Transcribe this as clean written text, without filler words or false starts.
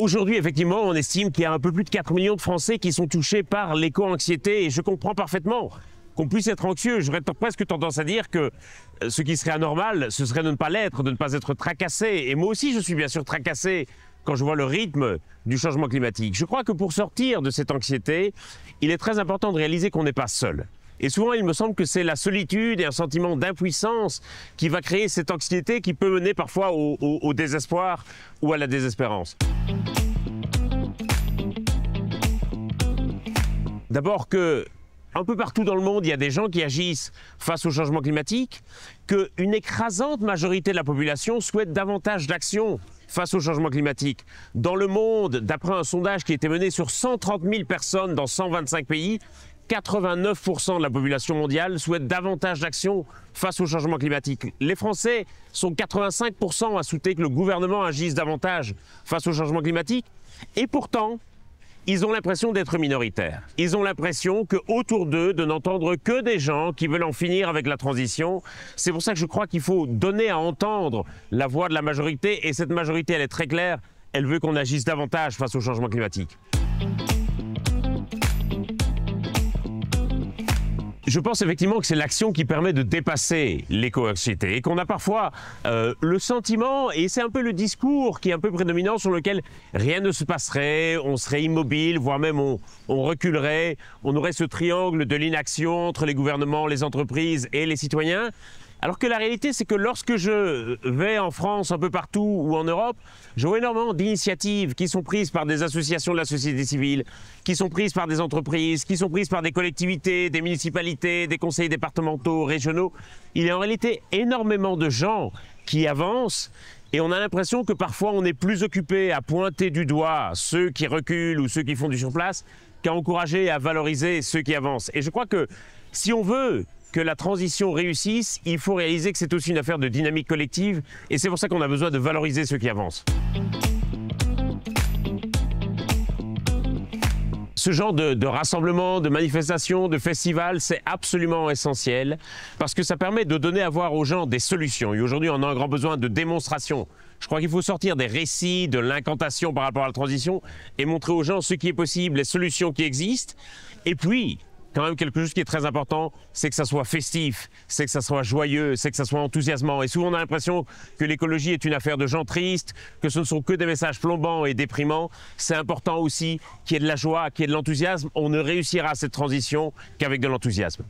Aujourd'hui, effectivement, on estime qu'il y a un peu plus de 4 millions de Français qui sont touchés par l'éco-anxiété et je comprends parfaitement qu'on puisse être anxieux. J'aurais presque tendance à dire que ce qui serait anormal, ce serait de ne pas l'être, de ne pas être tracassé. Et moi aussi, je suis bien sûr tracassé quand je vois le rythme du changement climatique. Je crois que pour sortir de cette anxiété, il est très important de réaliser qu'on n'est pas seul. Et souvent, il me semble que c'est la solitude et un sentiment d'impuissance qui va créer cette anxiété qui peut mener parfois au désespoir ou à la désespérance. D'abord que, un peu partout dans le monde, il y a des gens qui agissent face au changement climatique, qu'une écrasante majorité de la population souhaite davantage d'action face au changement climatique. Dans le monde, d'après un sondage qui a été mené sur 130 000 personnes dans 125 pays, 89% de la population mondiale souhaite davantage d'action face au changement climatique. Les Français sont 85% à souhaiter que le gouvernement agisse davantage face au changement climatique. Et pourtant, ils ont l'impression d'être minoritaires. Ils ont l'impression qu'autour d'eux, de n'entendre que des gens qui veulent en finir avec la transition. C'est pour ça que je crois qu'il faut donner à entendre la voix de la majorité. Et cette majorité, elle est très claire. Elle veut qu'on agisse davantage face au changement climatique. Je pense effectivement que c'est l'action qui permet de dépasser l'éco-anxiété et qu'on a parfois le sentiment, et c'est un peu le discours qui est un peu prédominant sur lequel rien ne se passerait, on serait immobile, voire même on reculerait, on aurait ce triangle de l'inaction entre les gouvernements, les entreprises et les citoyens. Alors que la réalité, c'est que lorsque je vais en France, un peu partout ou en Europe, je vois énormément d'initiatives qui sont prises par des associations de la société civile, qui sont prises par des entreprises, qui sont prises par des collectivités, des municipalités, des conseils départementaux, régionaux. Il y a en réalité énormément de gens qui avancent et on a l'impression que parfois on est plus occupé à pointer du doigt ceux qui reculent ou ceux qui font du surplace qu'à encourager et à valoriser ceux qui avancent. Et je crois que si on veut que la transition réussisse, il faut réaliser que c'est aussi une affaire de dynamique collective et c'est pour ça qu'on a besoin de valoriser ceux qui avancent. Ce genre de rassemblement, de manifestation, de festival, c'est absolument essentiel parce que ça permet de donner à voir aux gens des solutions. Et aujourd'hui, on a un grand besoin de démonstration. Je crois qu'il faut sortir des récits, de l'incantation par rapport à la transition et montrer aux gens ce qui est possible, les solutions qui existent. Et puis, quand même quelque chose qui est très important, c'est que ça soit festif, c'est que ça soit joyeux, c'est que ça soit enthousiasmant. Et souvent on a l'impression que l'écologie est une affaire de gens tristes, que ce ne sont que des messages plombants et déprimants. C'est important aussi qu'il y ait de la joie, qu'il y ait de l'enthousiasme. On ne réussira cette transition qu'avec de l'enthousiasme.